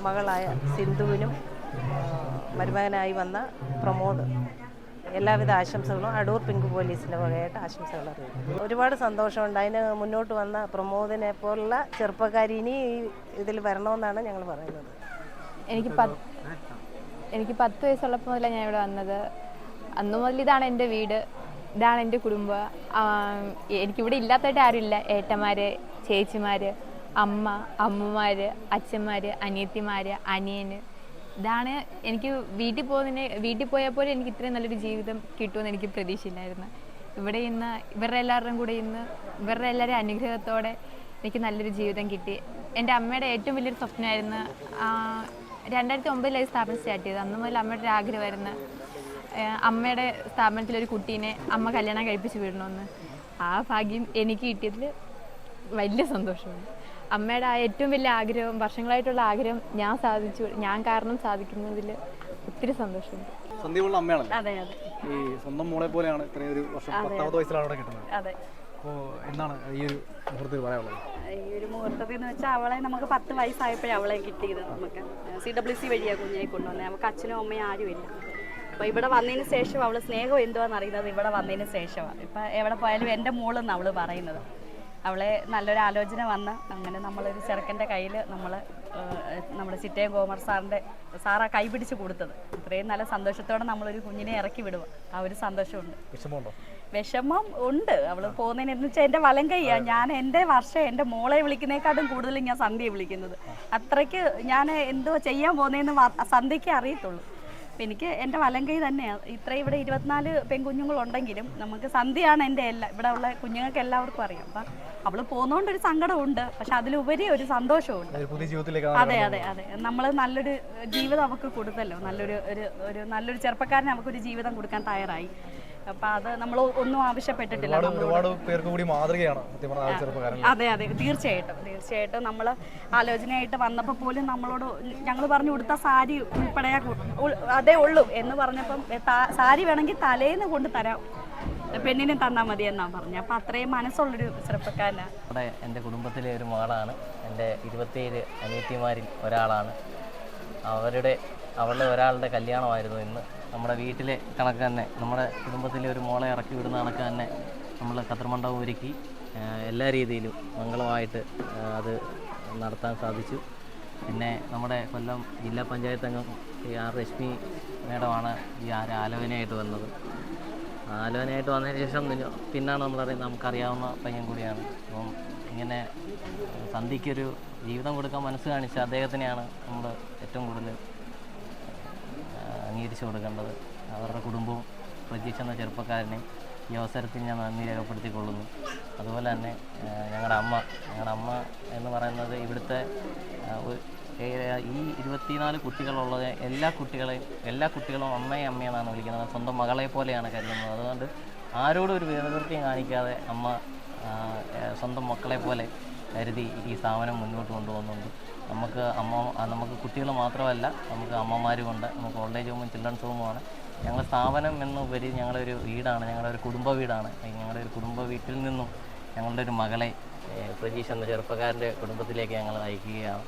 മകളായ സിന്ധുവിനും മരുമകനായി വന്ന പ്രമോദ് എല്ലാവിധ ആശംസകളും അടൂർ പിങ്ക് പോലീസിൻ്റെ വകയായിട്ട് ആശംസകൾ അറിയിക്കുന്നു. ഒരുപാട് സന്തോഷമുണ്ട്. അതിന് മുന്നോട്ട് വന്ന പ്രമോദിനെ പോലുള്ള ചെറുപ്പക്കാരി ഇനി ഇതിൽ വരണമെന്നാണ് ഞങ്ങൾ പറയുന്നത്. എനിക്ക് 10 വയസ്സുള്ളപ്പോൾ മുതലാണ് ഞാൻ ഇവിടെ വന്നത്. അന്നു മുതൽ ഇതാണ് എൻ്റെ വീട്, ഇതാണ് എൻ്റെ കുടുംബം. എനിക്കിവിടെ ഇല്ലാത്തതായിട്ട് ആരുമില്ല. ഏട്ടന്മാർ, ചേച്ചിമാർ, അമ്മ, അമ്മമാർ, അച്ഛന്മാർ, അനിയത്തിമാർ, അനിയൻ. ഇതാണ് എനിക്ക് വീട്ടിൽ പോയപ്പോൾ എനിക്ക് ഇത്രയും നല്ലൊരു ജീവിതം കിട്ടുമെന്ന് എനിക്ക് പ്രതീക്ഷയില്ലായിരുന്നു. ഇവിടെ ഇന്ന് ഇവരുടെ എല്ലാവരുടെയും കൂടെ ഇവരുടെ എല്ലാവരും അനുഗ്രഹത്തോടെ എനിക്ക് നല്ലൊരു ജീവിതം കിട്ടി. എൻ്റെ അമ്മയുടെ ഏറ്റവും വലിയൊരു സ്വപ്നമായിരുന്നു. 2009 സ്ഥാപനം സ്റ്റാർട്ട് ചെയ്തത്. അന്ന് മുതൽ അമ്മയുടെ ഒരു ആഗ്രഹമായിരുന്നു അമ്മയുടെ സ്ഥാപനത്തിലൊരു കുട്ടീനെ അമ്മ കല്യാണം കഴിപ്പിച്ച് വിടണമെന്ന്. ആ ഭാഗ്യം എനിക്ക് കിട്ടിയതിൽ വലിയ സന്തോഷമുണ്ട്. അമ്മയുടെ ആ ഏറ്റവും വലിയ ആഗ്രഹം, വർഷങ്ങളായിട്ടുള്ള ആഗ്രഹം ഞാൻ കാരണം സാധിക്കുന്നതിൽ ഒത്തിരി സന്തോഷമുണ്ട്. അതെ അതെ, ഈ സ്വന്തം മോളെ പോലെയാണ് ഇത്രയും ഒരു വർഷം 10ാമത്തെ വയസ്സിലാണ് അവിടെ കിട്ടുന്നത്. അതെ. അപ്പോൾ എന്താണ് ഈ ഒരു മുഹൂർത്തത്തിൽ പറയാനുള്ളത്? ഈ ഒരു മുഹൂർത്തത്തിൽ എന്ന് വെച്ചാൽ അവളെ നമുക്ക് 10 വയസ്സായപ്പോഴേ അവളെ കിട്ടിയത്. നമുക്ക് CWC വഴിയാണ് കുഞ്ഞിനെ കൊണ്ടുവന്നത്. നമുക്ക് അച്ഛനും അമ്മയും ആരുമില്ല. അപ്പോൾ ഇവിടെ വന്നതിന് ശേഷം അവൾ സ്നേഹം എന്തുവാന്ന് അറിയുന്നത് ഇവിടെ വന്നതിന് ശേഷമാണ്. ഇപ്പം എവിടെ പോയാലും എൻ്റെ മോളെന്ന് അവൾ പറയുന്നത്. അവളെ നല്ലൊരു ആലോചന വന്ന് അങ്ങനെ നമ്മളൊരു ചെറുക്കൻ്റെ കയ്യിൽ നമ്മുടെ ചിറ്റയം കോമർ സാറാ കൈ പിടിച്ച് കൊടുത്തത്. ഇത്രയും നല്ല സന്തോഷത്തോടെ നമ്മളൊരു കുഞ്ഞിനെ ഇറക്കി വിടുക. ആ ഒരു സന്തോഷമുണ്ട്. വിഷമം ഉണ്ട്. അവൾ പോകുന്നതിന് വെച്ചാൽ എൻ്റെ വലം കൈയാണ്. ഞാൻ എൻ്റെ മോളെ വിളിക്കുന്നതിനെക്കാട്ടും കൂടുതൽ ഞാൻ സന്ധ്യയെ വിളിക്കുന്നത്. അത്രയ്ക്ക് ഞാൻ എന്തോ ചെയ്യാൻ പോകുന്നതെന്ന് സന്ധ്യയ്ക്ക് അറിയത്തുള്ളൂ. അപ്പം എനിക്ക് എൻ്റെ വലം കൈ തന്നെയാണ്. ഇത്രയും ഇവിടെ 24 പെൺകുഞ്ഞുങ്ങളുണ്ടെങ്കിലും നമുക്ക് സന്ധ്യയാണ് എൻ്റെ ഇവിടെ ഉള്ള കുഞ്ഞുങ്ങൾക്ക് എല്ലാവർക്കും അറിയാം. അപ്പം അവൾ പോകുന്നതുകൊണ്ടൊരു സങ്കടമുണ്ട്, പക്ഷെ അതിലുപരി ഒരു സന്തോഷമുണ്ട്. അതെ അതെ അതെ, നമ്മൾ നല്ലൊരു ജീവിതം അവൾക്ക് കൊടുത്തല്ലോ. നല്ലൊരു ചെറുപ്പക്കാരന് അവൾക്കൊരു ജീവിതം കൊടുക്കാൻ തയ്യാറായി. അപ്പം അത് നമ്മൾ ഒന്നും ആവശ്യപ്പെട്ടിട്ടില്ല. അതെ അതെ, തീർച്ചയായിട്ടും നമ്മൾ ആലോചനയായിട്ട് വന്നപ്പോൾ പോലും നമ്മളോട് ഞങ്ങൾ പറഞ്ഞു കൊടുത്ത സാരി ഉൾപ്പെടെ അതേ ഉള്ളൂ എന്ന് പറഞ്ഞപ്പം സാരി വേണമെങ്കിൽ തലേന്ന് കൊണ്ട് തരാം, പെണ്ണിനെ തന്നാൽ മതി എന്നാണ് പറഞ്ഞത്. അപ്പം അത്രയും മനസ്സുള്ളൊരു ചെറുപ്പക്കാരനാണ്. എൻ്റെ കുടുംബത്തിലെ ഒരു മകളാണ്. എൻ്റെ 27 അനിയത്തിമാരിൽ ഒരാളാണ്. അവളുടെ ഒരാളുടെ കല്യാണമായിരുന്നു ഇന്ന്. നമ്മുടെ വീട്ടിലെ കണക്ക് തന്നെ, നമ്മുടെ കുടുംബത്തിലെ ഒരു മോളെ ഇറക്കി വിടുന്ന കണക്ക് തന്നെ നമ്മൾ കതിർമണ്ഡപം ഒരുക്കി എല്ലാ രീതിയിലും മംഗളമായിട്ട് അത് നടത്താൻ സാധിച്ചു. പിന്നെ നമ്മുടെ കൊല്ലം ജില്ലാ പഞ്ചായത്ത് അംഗം ആർ രശ്മി മേഡമാണ് ഈ ആലോചനയായിട്ട് വന്നത്. ആലോചനയായിട്ട് വന്നതിന് ശേഷം പിന്നാണ് നമ്മളറിയുന്നത്, നമുക്കറിയാവുന്ന പയ്യൻ കൂടിയാണ്. അപ്പം ഇങ്ങനെ സന്ധ്യയ്ക്കൊരു ജീവിതം കൊടുക്കാൻ മനസ്സ് കാണിച്ച അദ്ദേഹത്തിനെയാണ് നമ്മൾ ഏറ്റവും കൂടുതൽ അംഗീകരിച്ചു കൊടുക്കേണ്ടത്. അവരുടെ കുടുംബവും പ്രതീക്ഷ എന്ന ചെറുപ്പക്കാരനെയും ഈ അവസരത്തിൽ ഞാൻ നന്ദി രേഖപ്പെടുത്തിക്കൊള്ളുന്നു. അതുപോലെ തന്നെ ഞങ്ങളുടെ അമ്മ എന്ന് പറയുന്നത് ഇവിടുത്തെ ഈ 24 കുട്ടികളുള്ളത് എല്ലാ കുട്ടികളും അമ്മയെന്നാണ് വിളിക്കുന്നത്. സ്വന്തം മകളെ പോലെയാണ് കരുതുന്നത്. അതുകൊണ്ട് ആരോടും ഒരു വേദവൃത്തിയും കാണിക്കാതെ അമ്മ സ്വന്തം മക്കളെ പോലെ കരുതി ഈ സ്ഥാപനം മുന്നോട്ട് കൊണ്ടുപോകുന്നുണ്ട്. നമുക്ക് കുട്ടികൾ മാത്രമല്ല, നമുക്ക് അമ്മമാരുമുണ്ട്. നമുക്ക് ഓൾഡ് ഹോമും ചിൽഡ്രൻസ് ഹോമുമാണ്. ഞങ്ങളുടെ സ്ഥാപനം എന്നുപരി ഞങ്ങളൊരു വീടാണ്, ഞങ്ങളൊരു കുടുംബ വീടാണ്. ഞങ്ങളുടെ ഒരു കുടുംബ വീട്ടിൽ നിന്നും ഞങ്ങളുടെ ഒരു മകളെ പ്രജീഷ് എന്ന ചെറുപ്പക്കാരൻ്റെ കുടുംബത്തിലേക്ക് ഞങ്ങൾ നയിക്കുകയാണ്.